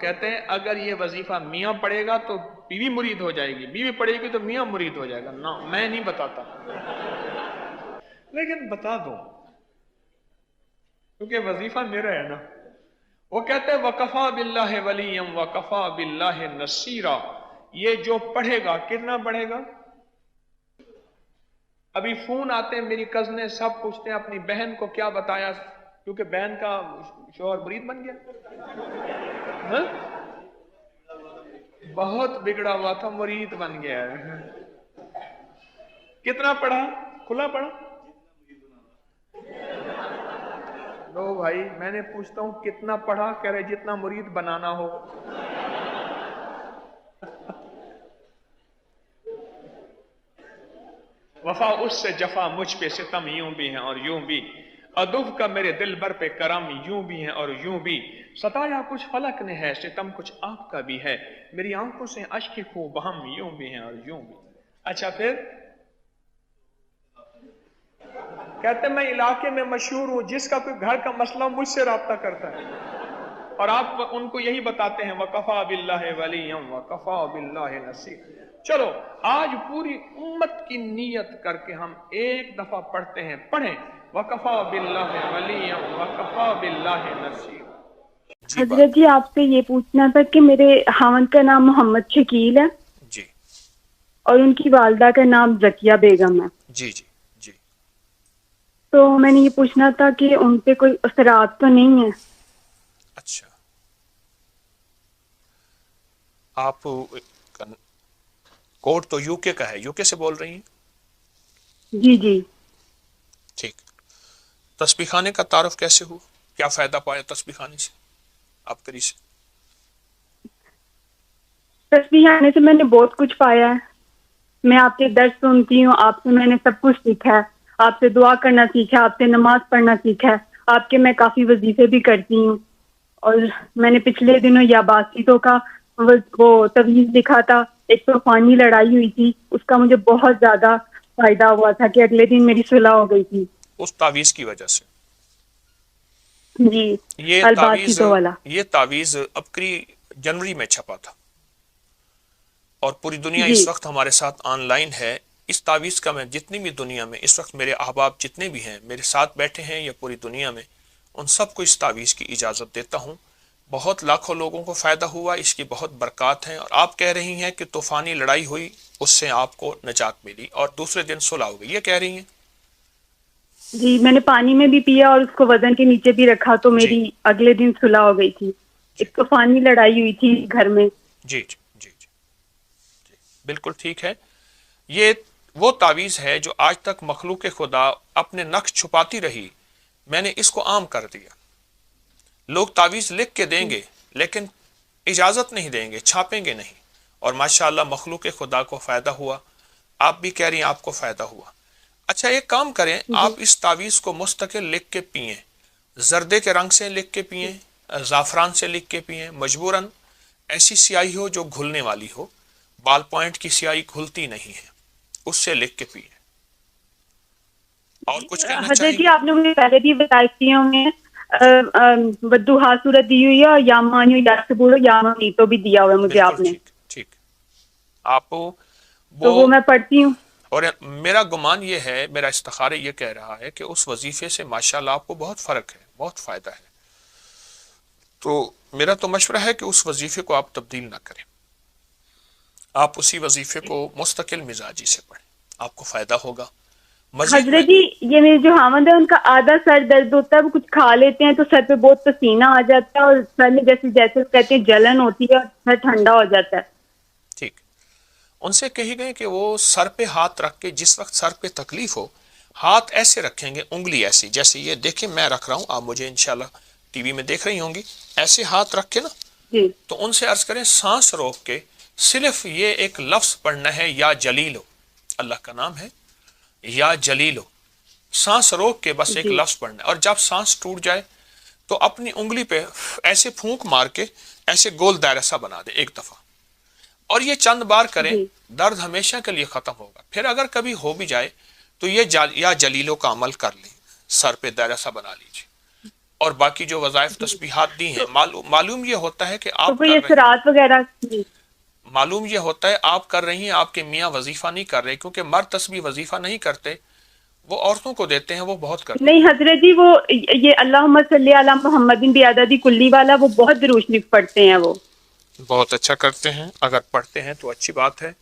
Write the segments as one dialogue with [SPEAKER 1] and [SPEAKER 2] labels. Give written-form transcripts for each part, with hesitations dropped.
[SPEAKER 1] کہتے ہیں اگر یہ وظیفہ میاں پڑھے گا تو بیوی مرید ہو جائے گی، بیوی پڑھے گی تو میاں مرید ہو جائے گا. نہ میں نہیں بتاتا، لیکن بتا دو کیونکہ وظیفہ میرا ہے نا. وہ کہتے ہیں وَكَفَى بِاللَّهِ وَلِيًّا وَكَفَى بِاللَّهِ نَصِيرًا. یہ جو پڑھے گا کتنا پڑھے گا؟ ابھی فون آتے ہیں میری کزنیں سب پوچھتے ہیں اپنی بہن کو کیا بتایا، کیونکہ بہن کا شوہر مرید بن گیا. ہاں؟ بہت بگڑا ہوا تھا، مرید بن گیا ہے. کتنا پڑھا؟ کھلا پڑھا؟ لو بھائی میں نے پوچھتا ہوں کتنا پڑھا، کہہ رہے جتنا مرید بنانا ہو. وفا اس سے جفا مجھ پہ ستم یوں بھی ہیں اور یوں بھی، ادب کا میرے دل بر پہ کرم یوں بھی ہیں اور یوں بھی، ستایا کچھ فلک نے ہے ستم کچھ آپ کا بھی ہے، میری آنکھوں سے اشک خوب ہم یوں بھی ہیں اور یوں بھی. اچھا پھر کہتے ہیں میں علاقے میں مشہور ہوں، جس کا کوئی گھر کا مسئلہ مجھ سے رابطہ کرتا ہے، اور آپ ان کو یہی بتاتے ہیں وَكَفَى بِاللَّهِ وَلِيًّا وَكَفَى بِاللَّهِ نَصِيرًا. چلو آج پوری امت کی نیت کر کے ہم ایک دفعہ پڑھتے ہیں، پڑھیں وَكَفَى بِاللَّهِ وَلِيًّا وَكَفَى بِاللَّهِ نَصِيرًا.
[SPEAKER 2] جی حضرت جی آپ سے یہ پوچھنا تھا کہ میرے خاوند کا نام محمد شکیل ہے
[SPEAKER 3] جی
[SPEAKER 2] اور ان کی والدہ کا نام زکیہ بیگم ہے.
[SPEAKER 3] جی جی جی.
[SPEAKER 2] تو میں نے یہ پوچھنا تھا کہ ان پہ کوئی اثرات تو نہیں ہے؟
[SPEAKER 3] اچھا آپ کوڈ تو یو کے کا ہے، یو کے سے بول رہی ہیں؟
[SPEAKER 2] جی جی.
[SPEAKER 3] ٹھیک. تسبیح خانے کا تعارف کیسے ہو؟ کیا فائدہ پایا تسبیح خانے سے آپ کری سے؟
[SPEAKER 2] تسبیح آنے سے میں نے بہت کچھ پایا ہے. میں آپ کے درس سنتی ہوں، آپ سے میں نے سب کچھ سیکھا ہے، آپ سے دعا کرنا سیکھا، آپ سے نماز پڑھنا سیکھا ہے، آپ کے میں کافی وظیفے بھی کرتی ہوں. اور میں نے پچھلے دنوں یاباسیتوں کا وہ تویز لکھا تھا، ایک طوفانی لڑائی ہوئی تھی، اس کا مجھے بہت زیادہ فائدہ ہوا تھا کہ اگلے دن میری صلح ہو گئی تھی.
[SPEAKER 3] اس تعویذ کی وجہ سے
[SPEAKER 2] جی
[SPEAKER 3] یہ تعویذ
[SPEAKER 2] الباسیتوں والا.
[SPEAKER 3] یہ تعویذ ابکری جنوری میں چھپا تھا اور پوری دنیا
[SPEAKER 2] جی
[SPEAKER 3] اس وقت ہمارے ساتھ آن لائن ہے. اس تعویذ کا میں جتنی بھی دنیا میں اس وقت میرے احباب جتنے بھی ہیں میرے ساتھ بیٹھے ہیں یا پوری دنیا میں، ان سب کو اس تعویذ کی اجازت دیتا ہوں. بہت لاکھوں لوگوں کو فائدہ ہوا، اس کی بہت برکات ہیں. اور آپ کہہ رہی ہیں کہ طوفانی لڑائی ہوئی، اس سے آپ کو نجات ملی اور دوسرے دن صلح ہو گئی، یہ کہہ رہی ہیں؟
[SPEAKER 2] جی میں نے پانی میں بھی پیا اور اس کو وزن کے نیچے بھی رکھا تو
[SPEAKER 3] جی
[SPEAKER 2] میری اگلے دن صلح ہو گئی تھی.
[SPEAKER 3] جی
[SPEAKER 2] ایک طوفانی لڑائی ہوئی تھی گھر میں.
[SPEAKER 3] جی جی جی جی جی بالکل ٹھیک ہے. یہ وہ تعویذ ہے جو آج تک مخلوق خدا اپنے نقش چھپاتی رہی، میں نے اس کو عام کر دیا. لوگ تعویذ لکھ کے دیں گے لیکن اجازت نہیں دیں گے، چھاپیں گے نہیں، اور ماشاءاللہ مخلوق خدا کو فائدہ ہوا. آپ بھی کہہ رہی ہیں آپ کو فائدہ ہوا. اچھا ایک کام کریں، آپ
[SPEAKER 2] جی
[SPEAKER 3] اس تعویذ کو مستقل لکھ کے پئیں، زردے کے رنگ سے لکھ کے پئیں، زعفران سے لکھ کے پئیں، مجبوراً ایسی سیاہی ہو جو گھلنے والی ہو، بال پوائنٹ کی سیاہی گھلتی نہیں ہے، اس سے لکھ کے پئیں. اور کچھ کہنا
[SPEAKER 2] حضرت
[SPEAKER 3] چاہیں
[SPEAKER 2] جی
[SPEAKER 3] گے؟
[SPEAKER 2] آپ نے مجھے پہلے بھی بتائی میں بدوہا صورت دی ہوئی ہے، یا مانیو یا سبورو یا مانی تو بھی دیا ہوا ہے مجھے
[SPEAKER 3] بالکل
[SPEAKER 2] آپ نے،
[SPEAKER 3] ٹھیک ٹھیک. آپ
[SPEAKER 2] تو وہ میں پڑھتی ہوں.
[SPEAKER 3] اور میرا گمان یہ ہے، میرا استخارہ یہ کہہ رہا ہے کہ اس وظیفے سے ماشاءاللہ آپ کو بہت فرق ہے، بہت فائدہ ہے. تو میرا تو مشورہ ہے کہ اس وظیفے کو آپ تبدیل نہ کریں، آپ اسی وظیفے کو مستقل مزاجی سے پڑھیں، آپ کو فائدہ ہوگا. مزید میں
[SPEAKER 2] حضرت جی یہ میرے جو خاوند ہے ان کا آدھا سر درد ہوتا ہے، وہ کچھ کھا لیتے ہیں تو سر پہ بہت پسینہ آ جاتا ہے اور سر میں جیسے جیسے کہتے ہیں جلن ہوتی ہے اور سر ٹھنڈا ہو جاتا ہے.
[SPEAKER 3] ٹھیک، ان سے کہی گئے کہ وہ سر پہ ہاتھ رکھ کے جس وقت سر پہ تکلیف ہو ہاتھ ایسے رکھیں گے، انگلی ایسی، جیسے یہ دیکھیں میں رکھ رہا ہوں، آپ مجھے انشاءاللہ ٹی وی میں دیکھ رہی ہوں گی، ایسے ہاتھ رکھ کے نا،
[SPEAKER 2] جی
[SPEAKER 3] تو ان سے عرض کریں سانس روک کے صرف یہ ایک لفظ پڑھنا ہے، یا جلیلو، اللہ کا نام ہے یا جلیلو، سانس روک کے بس ایک
[SPEAKER 2] جی
[SPEAKER 3] لفظ پڑھنا ہے. اور جب سانس ٹوٹ جائے تو اپنی انگلی پہ ایسے پھونک مار کے ایسے گول دائرہ سا بنا دے ایک دفعہ، اور یہ چند بار کریں،
[SPEAKER 2] جی
[SPEAKER 3] درد ہمیشہ کے لیے ختم ہوگا. پھر اگر کبھی ہو بھی جائے تو یہ یا جلیلوں کا عمل کر لیں، سر پہ دائرہ سا بنا لیجیے. اور باقی جو وظائف تسبیحات دی ہیں، معلوم یہ ہوتا ہے کہ آپ
[SPEAKER 2] تو یہ سرات وغیرہ
[SPEAKER 3] معلوم یہ ہوتا ہے آپ کر رہی ہیں، آپ کے میاں وظیفہ نہیں کر رہے، کیونکہ مرد تسبیح وظیفہ نہیں کرتے، وہ عورتوں کو دیتے ہیں، وہ بہت کرتے ہیں۔
[SPEAKER 2] نہیں حضرت جی، وہ یہ اللہم صلی علی محمد بعدد کلی والا وہ بہت درود شریف پڑھتے ہیں، وہ
[SPEAKER 3] بہت اچھا کرتے ہیں، اگر پڑھتے ہیں تو اچھی بات ہے۔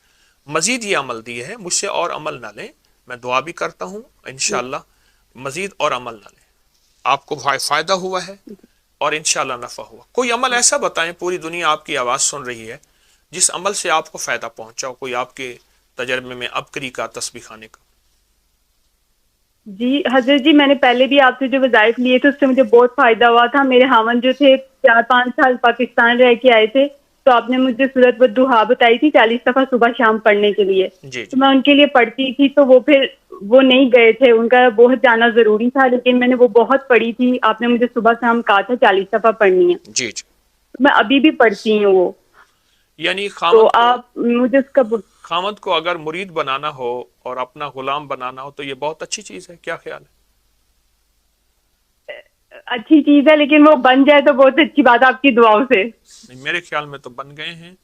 [SPEAKER 3] مزید یہ عمل دی ہے، مجھ سے اور عمل نہ لیں، میں دعا بھی کرتا ہوں انشاءاللہ مزید اور عمل نہ لیں، آپ کو فائدہ ہوا ہے اور انشاءاللہ نفع ہوا۔ کوئی عمل ایسا بتائیں، پوری دنیا آپ کی آواز سن رہی ہے، جس عمل سے آپ کو فائدہ پہنچا ہو، کوئی آپ کے تجربے میں ابکری کا، تسبیح خانے کا۔
[SPEAKER 2] جی حضرت جی، میں نے پہلے بھی آپ سے جو وظائف لیے تھے اس سے مجھے بہت فائدہ ہوا تھا۔ میرے خاوند جو تھے 4-5 سال پاکستان رہ کے آئے تھے، تو آپ نے مجھے سورۃ والضحیٰ بتائی تھی 40 دفعہ صبح شام پڑھنے کے لیے،
[SPEAKER 3] جی
[SPEAKER 2] تو میں ان کے لیے پڑھتی تھی، تو وہ نہیں گئے تھے، ان کا بہت جانا ضروری تھا، لیکن میں نے وہ بہت پڑھی تھی، آپ نے مجھے صبح شام کہا تھا 40 دفعہ پڑھنی ہے،
[SPEAKER 3] جی جی،
[SPEAKER 2] میں ابھی بھی پڑھتی ہوں وہ۔
[SPEAKER 3] یعنی
[SPEAKER 2] تو آپ مجھے اس کا
[SPEAKER 3] خامد کو اگر مرید بنانا ہو اور اپنا غلام بنانا ہو تو یہ بہت اچھی چیز ہے، کیا خیال ہے؟
[SPEAKER 2] اچھی چیز ہے، لیکن وہ بن جائے تو بہت اچھی بات ہے آپ کی دعاؤں سے۔
[SPEAKER 3] نہیں، میرے خیال میں تو بن گئے ہیں،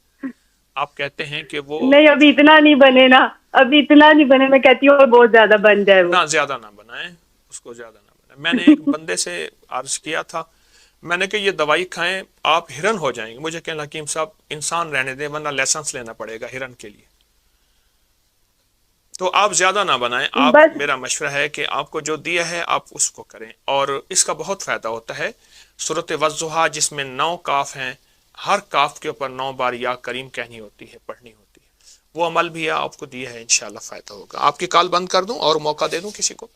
[SPEAKER 3] آپ کہتے ہیں کہ وہ
[SPEAKER 2] نہیں ابھی اتنا نہیں بنے نا، ابھی اتنا نہیں بنے، میں کہتی ہوں بہت زیادہ بن جائے وہ۔
[SPEAKER 3] نہ زیادہ نہ بنائیں اس کو، زیادہ نہ بنائیں۔ میں نے ایک بندے سے عرض کیا تھا، میں نے کہ یہ دوائی کھائیں آپ ہرن ہو جائیں گے، مجھے کہنا حکیم صاحب انسان رہنے دیں ورنہ لائسنس لینا پڑے گا ہرن کے لیے۔ تو آپ زیادہ نہ بنائیں، آپ میرا مشورہ ہے کہ آپ کو جو دیا ہے آپ اس کو کریں، اور اس کا بہت فائدہ ہوتا ہے۔ سورۃ والضحیٰ جس میں 9 کاف ہیں، ہر کاف کے اوپر 9 بار یا کریم کہنی ہوتی ہے، پڑھنی ہوتی ہے، وہ عمل بھی ہے، آپ کو دیا ہے، انشاءاللہ فائدہ ہوگا۔ آپ کی کال بند کر دوں اور موقع دے دوں کسی کو؟